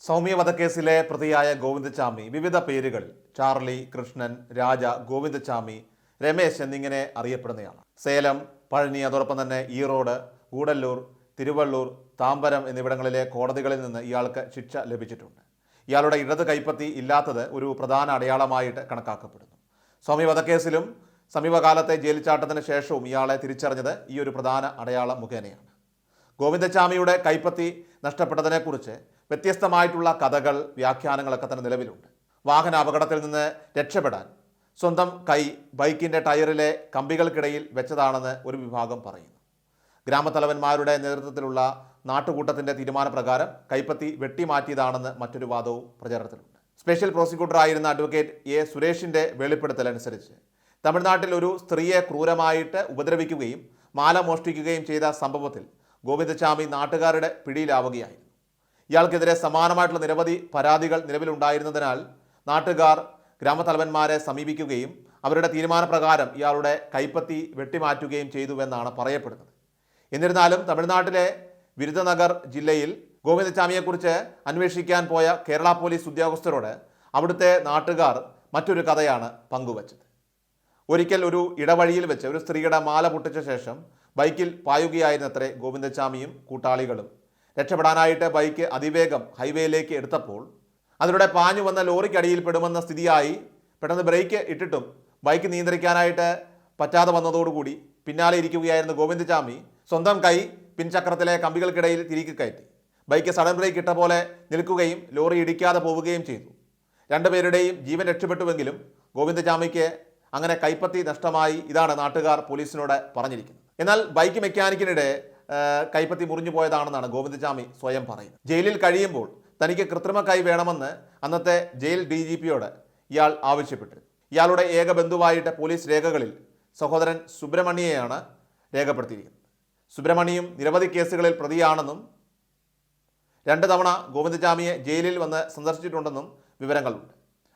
സൗമ്യ വധക്കേസിലെ പ്രതിയായ ഗോവിന്ദച്ചാമി വിവിധ പേരുകളിൽ ചാർലി, കൃഷ്ണൻ, രാജ, ഗോവിന്ദച്ചാമി, രമേശ് എന്നിങ്ങനെ അറിയപ്പെടുന്നയാളാണ്. സേലം, പഴനി, അതോടൊപ്പം തന്നെ ഈറോഡ്, ഗൂഡല്ലൂർ, തിരുവള്ളൂർ, താമ്പരം എന്നിവിടങ്ങളിലെ കോടതികളിൽ നിന്ന് ഇയാൾക്ക് ശിക്ഷ ലഭിച്ചിട്ടുണ്ട്. ഇയാളുടെ ഇടത് കൈപ്പത്തി ഇല്ലാത്തത് ഒരു പ്രധാന അടയാളമായിട്ട് കണക്കാക്കപ്പെടുന്നു. സൗമ്യ വധക്കേസിലും സമീപകാലത്തെ ജയിൽ ചാട്ടത്തിന് ശേഷവും ഇയാളെ തിരിച്ചറിഞ്ഞത് ഈ ഒരു പ്രധാന അടയാളം മുഖേനയാണ്. ഗോവിന്ദച്ചാമിയുടെ കൈപ്പത്തി നഷ്ടപ്പെട്ടതിനെക്കുറിച്ച് വ്യത്യസ്തമായിട്ടുള്ള കഥകൾ, വ്യാഖ്യാനങ്ങളൊക്കെ തന്നെ നിലവിലുണ്ട്. വാഹന അപകടത്തിൽ നിന്ന് രക്ഷപ്പെടാൻ സ്വന്തം കൈ ബൈക്കിൻ്റെ ടയറിലെ കമ്പികൾക്കിടയിൽ വെച്ചതാണെന്ന് ഒരു വിഭാഗം പറയുന്നു. ഗ്രാമത്തലവന്മാരുടെ നേതൃത്വത്തിലുള്ള നാട്ടുകൂട്ടത്തിൻ്റെ തീരുമാനപ്രകാരം കൈപ്പത്തി വെട്ടിമാറ്റിയതാണെന്ന് മറ്റൊരു വാദവും പ്രചാരണത്തിലുണ്ട്. സ്പെഷ്യൽ പ്രോസിക്യൂട്ടറായിരുന്ന അഡ്വക്കേറ്റ് എ സുരേഷിൻ്റെ വെളിപ്പെടുത്തലനുസരിച്ച് തമിഴ്നാട്ടിൽ ഒരു സ്ത്രീയെ ക്രൂരമായിട്ട് ഉപദ്രവിക്കുകയും മാല മോഷ്ടിക്കുകയും ചെയ്ത സംഭവത്തിൽ ഗോവിന്ദച്ചാമി നാട്ടുകാരുടെ പിടിയിലാവുകയായിരുന്നു. ഇയാൾക്കെതിരെ സമാനമായിട്ടുള്ള നിരവധി പരാതികൾ നിലവിലുണ്ടായിരുന്നതിനാൽ നാട്ടുകാർ ഗ്രാമത്തലവന്മാരെ സമീപിക്കുകയും അവരുടെ തീരുമാനപ്രകാരം ഇയാളുടെ കൈപ്പത്തി വെട്ടിമാറ്റുകയും ചെയ്തുവെന്നാണ് പറയപ്പെടുന്നത്. എന്നിരുന്നാലും തമിഴ്നാട്ടിലെ വിരുദനഗർ ജില്ലയിൽ ഗോവിന്ദച്ചാമിയെക്കുറിച്ച് അന്വേഷിക്കാൻ പോയ കേരള പോലീസ് ഉദ്യോഗസ്ഥരോട് അവിടുത്തെ നാട്ടുകാർ മറ്റൊരു കഥയാണ് പങ്കുവച്ചത്. ഒരിക്കൽ ഒരു ഇടവഴിയിൽ വെച്ച് ഒരു സ്ത്രീയുടെ മാല പൊട്ടിച്ച ശേഷം ബൈക്കിൽ പായുകയായിരുന്നത്രേ ഗോവിന്ദച്ചാമിയും കൂട്ടാളികളും. രക്ഷപ്പെടാനായിട്ട് ബൈക്ക് അതിവേഗം ഹൈവേയിലേക്ക് എടുത്തപ്പോൾ അതിലൂടെ പാഞ്ഞു വന്ന ലോറിക്കടിയിൽ പെടുമെന്ന സ്ഥിതിയായി. പെട്ടെന്ന് ബ്രേക്ക് ഇട്ടിട്ടും ബൈക്ക് നിയന്ത്രിക്കാനായിട്ട് പറ്റാതെ വന്നതോടുകൂടി പിന്നാലെ ഇരിക്കുകയായിരുന്ന ഗോവിന്ദച്ചാമി സ്വന്തം കൈ പിൻചക്രത്തിലെ കമ്പികൾക്കിടയിൽ തിരികെ കയറ്റി. ബൈക്ക് സഡൻ ബ്രേക്ക് ഇട്ട പോലെ നിൽക്കുകയും ലോറി ഇടിക്കാതെ പോവുകയും ചെയ്തു. രണ്ടുപേരുടെയും ജീവൻ രക്ഷപ്പെട്ടുവെങ്കിലും ഗോവിന്ദച്ചാമിക്ക് അങ്ങനെ കൈപ്പത്തി നഷ്ടമായി. ഇതാണ് നാട്ടുകാർ പോലീസിനോട് പറഞ്ഞിരിക്കുന്നത്. എന്നാൽ ബൈക്ക് മെക്കാനിക്കിനിടെ കൈപ്പത്തി മുറിഞ്ഞു പോയതാണെന്നാണ് ഗോവിന്ദച്ചാമി സ്വയം പറയുന്നത്. ജയിലിൽ കഴിയുമ്പോൾ തനിക്ക് കൃത്രിമ കൈ വേണമെന്ന് അന്നത്തെ ജയിൽ DGPയോട് ഇയാൾ ആവശ്യപ്പെട്ടിരുന്നു. ഇയാളുടെ ഏക ബന്ധുവായിട്ട് പോലീസ് രേഖകളിൽ സഹോദരൻ സുബ്രഹ്മണ്യയെയാണ് രേഖപ്പെടുത്തിയിരിക്കുന്നത്. സുബ്രഹ്മണ്യം നിരവധി കേസുകളിൽ പ്രതിയാണെന്നും 2 തവണ ഗോവിന്ദച്ചാമിയെ ജയിലിൽ വന്ന് സന്ദർശിച്ചിട്ടുണ്ടെന്നും വിവരങ്ങളുണ്ട്.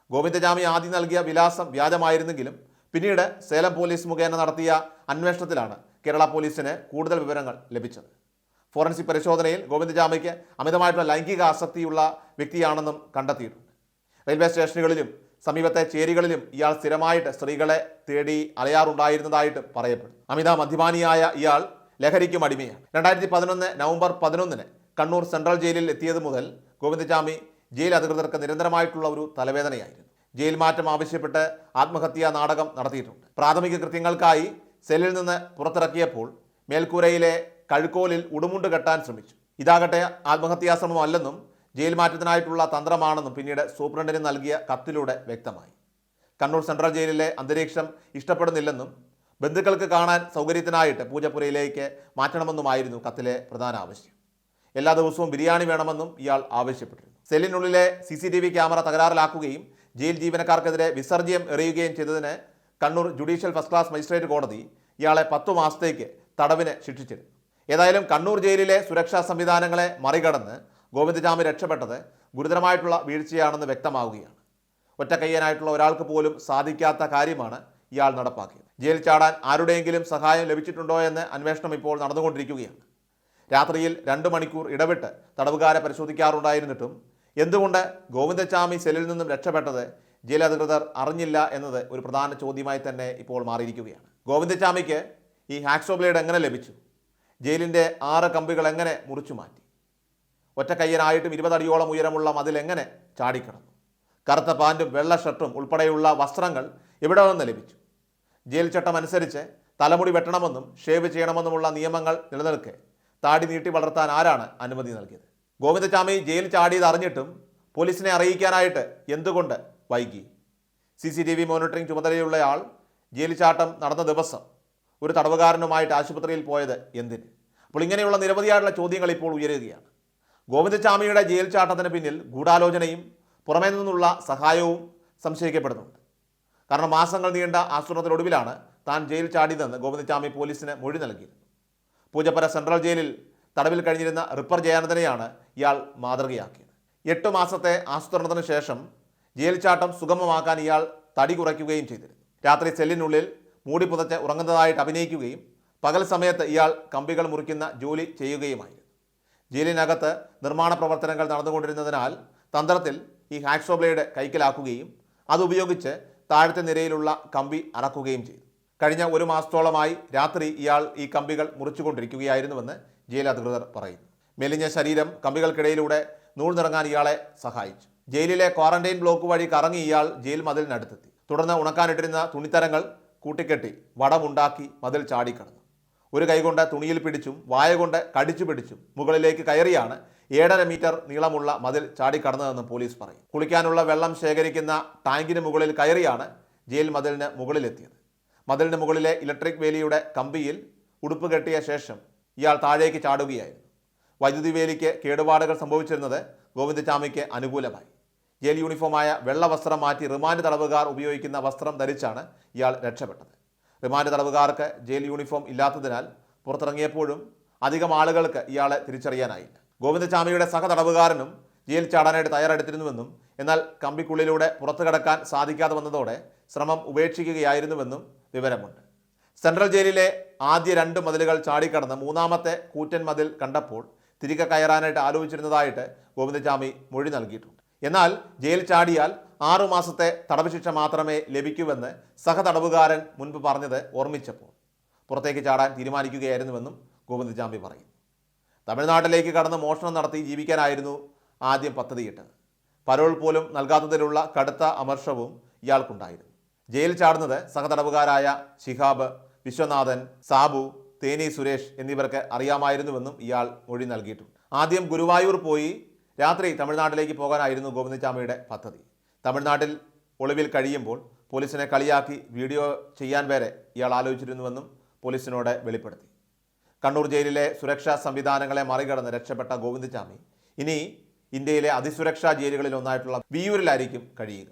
ഗോവിന്ദച്ചാമി ആദ്യം നൽകിയ വിലാസം വ്യാജമായിരുന്നെങ്കിലും പിന്നീട് സേലം പോലീസ് മുഖേന നടത്തിയ അന്വേഷണത്തിലാണ് കേരള പോലീസിന് കൂടുതൽ വിവരങ്ങൾ ലഭിച്ചത്. ഫോറൻസിക് പരിശോധനയിൽ ഗോവിന്ദച്ചാമിക്ക് അമിതമായിട്ടുള്ള ലൈംഗിക ആസക്തിയുള്ള വ്യക്തിയാണെന്നും കണ്ടെത്തിയിട്ടുണ്ട്. റെയിൽവേ സ്റ്റേഷനുകളിലും സമീപത്തെ ചേരികളിലും ഇയാൾ സ്ഥിരമായിട്ട് സ്ത്രീകളെ തേടി അലയാറുണ്ടായിരുന്നതായിട്ടും പറയപ്പെടുന്നു. അമിത മദ്യപാനിയായ ഇയാൾ ലഹരിക്കും അടിമയാണ്. 2011 നവംബർ 11 കണ്ണൂർ സെൻട്രൽ ജയിലിൽ എത്തിയത് മുതൽ ഗോവിന്ദച്ചാമി ജയിൽ അധികൃതർക്ക് നിരന്തരമായിട്ടുള്ള ഒരു തലവേദനയായിരുന്നു. ജയിൽ മാറ്റം ആവശ്യപ്പെട്ട് ആത്മഹത്യാ നാടകം നടത്തിയിട്ടുണ്ട്. പ്രാഥമിക കൃത്യങ്ങൾക്കായി സെല്ലിൽ നിന്ന് പുറത്തിറക്കിയപ്പോൾ മേൽക്കൂരയിലെ കഴുക്കോലിൽ ഉടുമുണ്ട് കെട്ടാൻ ശ്രമിച്ചു. ഇതാകട്ടെ ആത്മഹത്യാശ്രമമല്ലെന്നും ജയിൽ മാറ്റത്തിനായിട്ടുള്ള തന്ത്രമാണെന്നും പിന്നീട് സൂപ്രണ്ടിന് നൽകിയ കത്തിലൂടെ വ്യക്തമായി. കണ്ണൂർ സെൻട്രൽ ജയിലിലെ അന്തരീക്ഷം ഇഷ്ടപ്പെടുന്നില്ലെന്നും ബന്ധുക്കൾക്ക് കാണാൻ സൗകര്യത്തിനായിട്ട് പൂജപ്പുരയിലേക്ക് മാറ്റണമെന്നുമായിരുന്നു കത്തിലെ പ്രധാന ആവശ്യം. എല്ലാ ദിവസവും ബിരിയാണി വേണമെന്നും ഇയാൾ ആവശ്യപ്പെട്ടിരുന്നു. സെല്ലിനുള്ളിലെ CCTV ക്യാമറ തകരാറിലാക്കുകയും ജയിൽ ജീവനക്കാർക്കെതിരെ വിസർജ്യം എറിയുകയും ചെയ്തതിന് Kannur judicial first class magistrate കോടതി ഇയാളെ 10 മാസത്തേക്ക് തടവിന് ശിക്ഷിച്ചിരുന്നു. ഏതായാലും കണ്ണൂർ ജയിലിലെ സുരക്ഷാ സംവിധാനങ്ങളെ മറികടന്ന് ഗോവിന്ദച്ചാമി രക്ഷപ്പെട്ടത് ഗുരുതരമായിട്ടുള്ള വീഴ്ചയാണെന്ന് വ്യക്തമാവുകയാണ്. ഒറ്റക്കയ്യനായിട്ടുള്ള ഒരാൾക്ക് പോലും സാധിക്കാത്ത കാര്യമാണ് ഇയാൾ നടപ്പാക്കിയത്. ജയിൽ ചാടാൻ ആരുടെയെങ്കിലും സഹായം ലഭിച്ചിട്ടുണ്ടോ എന്ന് അന്വേഷണം ഇപ്പോൾ നടന്നുകൊണ്ടിരിക്കുകയാണ്. രാത്രിയിൽ 2 മണിക്കൂർ ഇടവിട്ട് തടവുകാരെ പരിശോധിക്കാറുണ്ടായിരുന്നിട്ടും എന്തുകൊണ്ട് ഗോവിന്ദച്ചാമി സെല്ലിൽ നിന്നും രക്ഷപ്പെട്ടത് ജയിൽ അധികൃതർ അറിഞ്ഞില്ല എന്നത് ഒരു പ്രധാന ചോദ്യമായി തന്നെ ഇപ്പോൾ മാറിയിരിക്കുകയാണ്. ഗോവിന്ദച്ചാമിക്ക് ഈ ഹാക്സോ ബ്ലേഡ് എങ്ങനെ ലഭിച്ചു? ജയിലിൻ്റെ 6 കമ്പികൾ എങ്ങനെ മുറിച്ചു മാറ്റി? ഒറ്റക്കയ്യനായിട്ടും 20 അടിയോളം ഉയരമുള്ള മതിൽ എങ്ങനെ ചാടിക്കടന്നു? കറുത്ത പാൻറ്റും വെള്ള ഷർട്ടും ഉൾപ്പെടെയുള്ള വസ്ത്രങ്ങൾ എവിടെ നിന്ന് ലഭിച്ചു? ജയിൽ ചട്ടം അനുസരിച്ച് തലമുടി വെട്ടണമെന്നും ഷേവ് ചെയ്യണമെന്നുമുള്ള നിയമങ്ങൾ നിലനിൽക്കെ താടി നീട്ടി വളർത്താൻ ആരാണ് അനുമതി നൽകിയത്? ഗോവിന്ദച്ചാമി ജയിൽ ചാടിയത് അറിഞ്ഞിട്ടും പോലീസിനെ അറിയിക്കാനായിട്ട് എന്തുകൊണ്ട് വൈകി? CCTV മോണിറ്ററിംഗ് ചുമതലയുള്ളയാൾ ജയിൽ ചാട്ടം നടന്ന ദിവസം ഒരു തടവുകാരനുമായിട്ട് ആശുപത്രിയിൽ പോയത് എന്തിന്? അപ്പോൾ ഇങ്ങനെയുള്ള നിരവധിയായിട്ടുള്ള ചോദ്യങ്ങൾ ഇപ്പോൾ ഉയരുകയാണ്. ഗോവിന്ദച്ചാമിയുടെ ജയിൽ ചാട്ടത്തിന് പിന്നിൽ ഗൂഢാലോചനയും പുറമേ നിന്നുള്ള സഹായവും സംശയിക്കപ്പെടുന്നുണ്ട്. കാരണം മാസങ്ങൾ നീണ്ട ആസൂത്രണത്തിനൊടുവിലാണ് താൻ ജയിൽ ചാടിയതെന്ന് ഗോവിന്ദച്ചാമി പോലീസിന് മൊഴി നൽകിയിരുന്നു. പൂജപ്പുര സെൻട്രൽ ജയിലിൽ തടവിൽ കഴിഞ്ഞിരുന്ന റിപ്പർ ജയാനന്ദനെയാണ് ഇയാൾ മാതൃകയാക്കിയത്. 8 മാസത്തെ ആസൂത്രണത്തിന് ശേഷം ജയിൽ ചാട്ടം സുഗമമാക്കാൻ ഇയാൾ തടി കുറയ്ക്കുകയും ചെയ്തിരുന്നു. രാത്രി സെല്ലിനുള്ളിൽ മൂടി പുതച്ച് ഉറങ്ങുന്നതായിട്ട് അഭിനയിക്കുകയും പകൽ സമയത്ത് ഇയാൾ കമ്പികൾ മുറിക്കുന്ന ജോലി ചെയ്യുകയുമായിരുന്നു. ജയിലിനകത്ത് നിർമ്മാണ പ്രവർത്തനങ്ങൾ നടന്നുകൊണ്ടിരുന്നതിനാൽ തന്ത്രത്തിൽ ഈ ഹാക്സോ ബ്ലേഡ് കൈക്കലാക്കുകയും അതുപയോഗിച്ച് താഴത്തെ നിരയിലുള്ള കമ്പി അറക്കുകയും ചെയ്തു. കഴിഞ്ഞ 1 മാസത്തോളമായി രാത്രി ഇയാൾ ഈ കമ്പികൾ മുറിച്ചുകൊണ്ടിരിക്കുകയായിരുന്നുവെന്ന് ജയിൽ അധികൃതർ പറയുന്നു. മെലിഞ്ഞ ശരീരം കമ്പികൾക്കിടയിലൂടെ നൂഴ്ന്നിറങ്ങാൻ ഇയാളെ സഹായിച്ചു. ജയിലിലെ ക്വാറന്റൈൻ ബ്ലോക്ക് വഴി കറങ്ങി ഇയാൾ ജയിൽ മതിലിനടുത്തെത്തി. തുടർന്ന് ഉണക്കാനിട്ടിരുന്ന തുണിത്തരങ്ങൾ കൂട്ടിക്കെട്ടി വടമുണ്ടാക്കി മതിൽ ചാടിക്കടന്നു. ഒരു കൈകൊണ്ട് തുണിയിൽ പിടിച്ചും വായ കൊണ്ട് കടിച്ചു പിടിച്ചും മുകളിലേക്ക് കയറിയാണ് 7.5 മീറ്റർ നീളമുള്ള മതിൽ ചാടിക്കടന്നതെന്ന് പോലീസ് പറയും. കുളിക്കാനുള്ള വെള്ളം ശേഖരിക്കുന്ന ടാങ്കിന് മുകളിൽ കയറിയാണ് ജയിൽ മതിലിന് മുകളിലെത്തിയത്. മതിലിന് മുകളിലെ ഇലക്ട്രിക് വേലിയുടെ കമ്പിയിൽ ഉടുപ്പ് കെട്ടിയ ശേഷം ഇയാൾ താഴേക്ക് ചാടുകയായിരുന്നു. വൈദ്യുതി വേലിക്ക് കേടുപാടുകൾ സംഭവിച്ചിരുന്നത് ഗോവിന്ദചാമിക്ക് അനുകൂലമായി. ജയിൽ യൂണിഫോമായ വെള്ള വസ്ത്രം മാറ്റി റിമാൻഡ് തടവുകാർ ഉപയോഗിക്കുന്ന വസ്ത്രം ധരിച്ചാണ് ഇയാൾ രക്ഷപ്പെട്ടത്. റിമാൻഡ് തടവുകാർക്ക് ജയിൽ യൂണിഫോം ഇല്ലാത്തതിനാൽ പുറത്തിറങ്ങിയപ്പോഴും അധികം ആളുകൾക്ക് ഇയാളെ തിരിച്ചറിയാനായില്ല. ഗോവിന്ദചാമിയുടെ സഹതടവുകാരനും ജയിൽ ചാടാനായിട്ട് തയ്യാറെടുത്തിരുന്നുവെന്നും എന്നാൽ കമ്പിക്കുള്ളിലൂടെ പുറത്തു കടക്കാൻ സാധിക്കാതെ വന്നതോടെ ശ്രമം ഉപേക്ഷിക്കുകയായിരുന്നുവെന്നും വിവരമുണ്ട്. സെൻട്രൽ ജയിലിലെ ആദ്യ 2 മതിലുകൾ ചാടിക്കടന്ന് 3ാമത്തെ കൂറ്റൻ മതിൽ കണ്ടപ്പോൾ തിരികെ കയറാനായിട്ട് ആലോചിച്ചിരുന്നതായിട്ട് ഗോവിന്ദചാമി മൊഴി നൽകിയിട്ടുണ്ട്. എന്നാൽ ജയിൽ ചാടിയാൽ 6 മാസത്തെ തടവ് ശിക്ഷ മാത്രമേ ലഭിക്കൂവെന്ന് സഹതടവുകാരൻ മുൻപ് പറഞ്ഞത് ഓർമ്മിച്ചപ്പോൾ പുറത്തേക്ക് ചാടാൻ തീരുമാനിക്കുകയായിരുന്നുവെന്നും ഗോവിന്ദചാമി പറയുന്നു. തമിഴ്നാട്ടിലേക്ക് കടന്ന് മോഷണം നടത്തി ജീവിക്കാനായിരുന്നു ആദ്യം പദ്ധതിയിട്ടത്. പരോൾ പോലും നൽകാത്തതിലുള്ള കടുത്ത അമർഷവും ഇയാൾക്കുണ്ടായിരുന്നു. ജയിൽ ചാടുന്നത് സഹതടവുകാരായ ശിഹാബ്, വിശ്വനാഥൻ, സാബു, തേനി സുരേഷ് എന്നിവർക്ക് അറിയാമായിരുന്നുവെന്നും ഇയാൾ മൊഴി നൽകിയിട്ടുണ്ട്. ആദ്യം ഗുരുവായൂർ പോയി രാത്രി തമിഴ്നാട്ടിലേക്ക് പോകാനായിരുന്നു ഗോവിന്ദചാമിയുടെ പദ്ധതി. തമിഴ്നാട്ടിൽ ഒളിവിൽ കഴിയുമ്പോൾ പോലീസിനെ കളിയാക്കി വീഡിയോ ചെയ്യാൻ വരെ ഇയാൾ ആലോചിച്ചിരുന്നുവെന്നും പോലീസിനോട് വെളിപ്പെടുത്തി. കണ്ണൂർ ജയിലിലെ സുരക്ഷാ സംവിധാനങ്ങളെ മറികടന്ന് രക്ഷപ്പെട്ട ഗോവിന്ദചാമി ഇനി ഇന്ത്യയിലെ അതിസുരക്ഷാ ജയിലുകളിൽ ഒന്നായിട്ടുള്ള വിയ്യൂരിലായിരിക്കും കഴിയുക.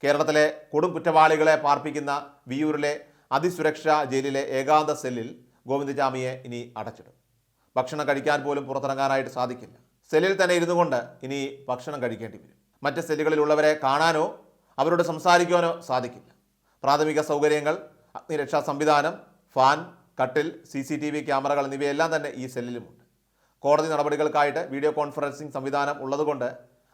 കേരളത്തിലെ കൊടും കുറ്റവാളികളെ പാർപ്പിക്കുന്ന വിയ്യൂരിലെ അതിസുരക്ഷാ ജയിലിലെ ഏകാന്ത സെല്ലിൽ ഗോവിന്ദചാമിയെ ഇനി അടച്ചിടും. ഭക്ഷണം കഴിക്കാൻ പോലും പുറത്തിറങ്ങാനായിട്ട് സാധിക്കില്ല. സെല്ലിൽ തന്നെ ഇരുന്നു കൊണ്ട് ഇനി ഭക്ഷണം കഴിക്കേണ്ടി വരും. മറ്റ് സെല്ലുകളിലുള്ളവരെ കാണാനോ അവരോട് സംസാരിക്കാനോ സാധിക്കില്ല. പ്രാഥമിക സൗകര്യങ്ങൾ, അഗ്നിരക്ഷാ സംവിധാനം, ഫാൻ, കട്ടിൽ, CCTV ക്യാമറകൾ എന്നിവയെല്ലാം തന്നെ ഈ സെല്ലിലുമുണ്ട്. കോടതി നടപടികൾക്കായിട്ട് വീഡിയോ കോൺഫറൻസിംഗ് സംവിധാനം ഉള്ളതുകൊണ്ട്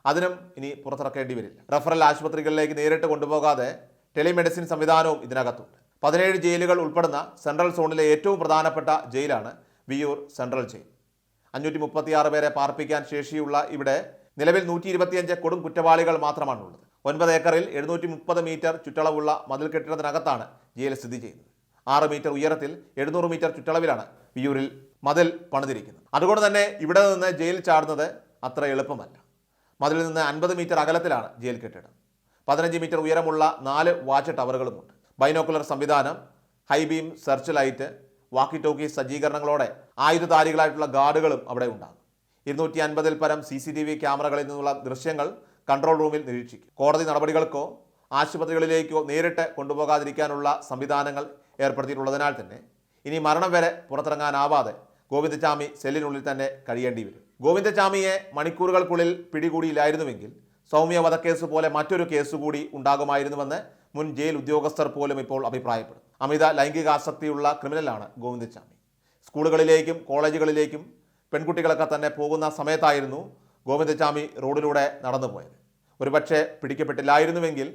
അതിനും ഇനി പുറത്തിറക്കേണ്ടി വരില്ല. റഫറൽ ആശുപത്രികളിലേക്ക് നേരിട്ട് കൊണ്ടുപോകാതെ ടെലിമെഡിസിൻ സംവിധാനവും ഇതിനകത്തുണ്ട്. 17 ജയിലുകൾ ഉൾപ്പെടുന്ന സെൻട്രൽ സോണിലെ ഏറ്റവും പ്രധാനപ്പെട്ട ജയിലാണ് വിയ്യൂർ സെൻട്രൽ ജയിൽ. 536 പേരെ പാർപ്പിക്കാൻ ശേഷിയുള്ള ഇവിടെ നിലവിൽ 125 കൊടും കുറ്റവാളികൾ മാത്രമാണുള്ളത്. 9 ഏക്കറിൽ 730 മീറ്റർ ചുറ്റളവുള്ള മതിൽ കെട്ടിടത്തിനകത്താണ് ജയിൽ സ്ഥിതി ചെയ്യുന്നത്. 6 മീറ്റർ ഉയരത്തിൽ 700 മീറ്റർ ചുറ്റളവിലാണ് വിയ്യൂരിൽ മതിൽ പണിതിരിക്കുന്നത്. അതുകൊണ്ട് തന്നെ ഇവിടെ നിന്ന് ജയിൽ ചാടുന്നത് അത്ര എളുപ്പമല്ല. മതിലിൽ നിന്ന് 50 മീറ്റർ അകലത്തിലാണ് ജയിൽ കെട്ടിടം. 15 മീറ്റർ ഉയരമുള്ള 4 വാച്ച് ടവറുകളുമുണ്ട്. ബൈനോക്കുലർ സംവിധാനം, ഹൈബീം സെർച്ച് ലൈറ്റ്, വാക്കി ടോക്കി സജ്ജീകരണങ്ങളോടെ ആയുധധാരികളായിട്ടുള്ള ഗാർഡുകളും അവിടെ ഉണ്ടാകും. 250-ൽ പരം CCTV ക്യാമറകളിൽ നിന്നുള്ള ദൃശ്യങ്ങൾ കൺട്രോൾ റൂമിൽ നിരീക്ഷിക്കും. കോടതി നടപടികൾക്കോ ആശുപത്രികളിലേക്കോ നേരിട്ട് കൊണ്ടുപോകാതിരിക്കാനുള്ള സംവിധാനങ്ങൾ ഏർപ്പെടുത്തിയിട്ടുള്ളതിനാൽ തന്നെ ഇനി മരണം വരെ പുറത്തിറങ്ങാനാവാതെ ഗോവിന്ദചാമി സെല്ലിനുള്ളിൽ തന്നെ കഴിയേണ്ടി വരും. ഗോവിന്ദചാമിയെ മണിക്കൂറുകൾക്കുള്ളിൽ പിടികൂടിയില്ലായിരുന്നുവെങ്കിൽ സൗമ്യ വധക്കേസ് പോലെ മറ്റൊരു കേസ് കൂടി ഉണ്ടാകുമായിരുന്നുവെന്ന് മുൻ ജയിൽ ഉദ്യോഗസ്ഥർ പോലും ഇപ്പോൾ അഭിപ്രായപ്പെടും. അമിത ലൈംഗിക ആസക്തിയുള്ള ക്രിമിനലാണ് ഗോവിന്ദചാമി. സ്കൂളുകളിലേക്കും കോളേജുകളിലേക്കും പെൺകുട്ടികളൊക്കെ തന്നെ പോകുന്ന സമയത്തായിരുന്നു ഗോവിന്ദചാമി റോഡിലൂടെ നടന്നുപോയത്. ഒരുപക്ഷെ പിടിക്കപ്പെട്ടില്ലായിരുന്നുവെങ്കിൽ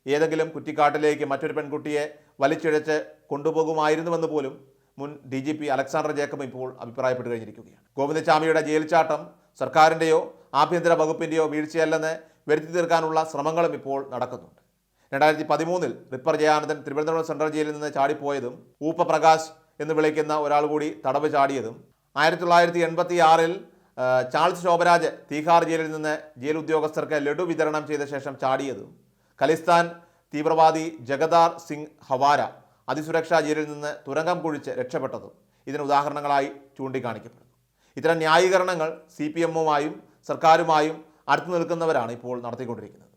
ഏതെങ്കിലും കുറ്റിക്കാട്ടിലേക്ക് മറ്റൊരു പെൺകുട്ടിയെ വലിച്ചിഴച്ച് കൊണ്ടുപോകുമായിരുന്നുവെന്ന് പോലും മുൻ DGP അലക്സാണ്ടർ ജേക്കബ് ഇപ്പോൾ അഭിപ്രായപ്പെട്ടു കഴിഞ്ഞിരിക്കുകയാണ്. ഗോവിന്ദചാമിയുടെ ജയിൽ ചാട്ടം സർക്കാരിൻ്റെയോ ആഭ്യന്തര വകുപ്പിൻ്റെയോ വീഴ്ചയല്ലെന്ന് വരുത്തി തീർക്കാനുള്ള ശ്രമങ്ങളും ഇപ്പോൾ നടക്കുന്നുണ്ട്. 2013-ൽ റിപ്പർ ജയാനന്ദൻ തിരുവനന്തപുരം സെൻട്രൽ ജയിലിൽ നിന്ന് ചാടിപ്പോയതും ഊപ്പ പ്രകാശ് എന്ന് വിളിക്കുന്ന ഒരാൾ കൂടി തടവ് ചാടിയതും 1986-ൽ ചാൾസ് ശോഭരാജ് തീഹാർ ജയിലിൽ നിന്ന് ജയിൽ ഉദ്യോഗസ്ഥർക്ക് ലഡു വിതരണം ചെയ്ത ശേഷം ചാടിയതും ഖലിസ്ഥാൻ തീവ്രവാദി ജഗദാർ സിംഗ് ഹവാര അതിസുരക്ഷാ ജയിലിൽ നിന്ന് തുരങ്കം കുഴിച്ച് രക്ഷപ്പെട്ടതും ഇതിന് ഉദാഹരണങ്ങളായി ചൂണ്ടിക്കാണിക്കപ്പെടുന്നു. ഇത്തരം ന്യായീകരണങ്ങൾ CPM-ഉമായും സർക്കാരുമായും അടുത്തു നിൽക്കുന്നവരാണ് ഇപ്പോൾ നടത്തിക്കൊണ്ടിരിക്കുന്നത്.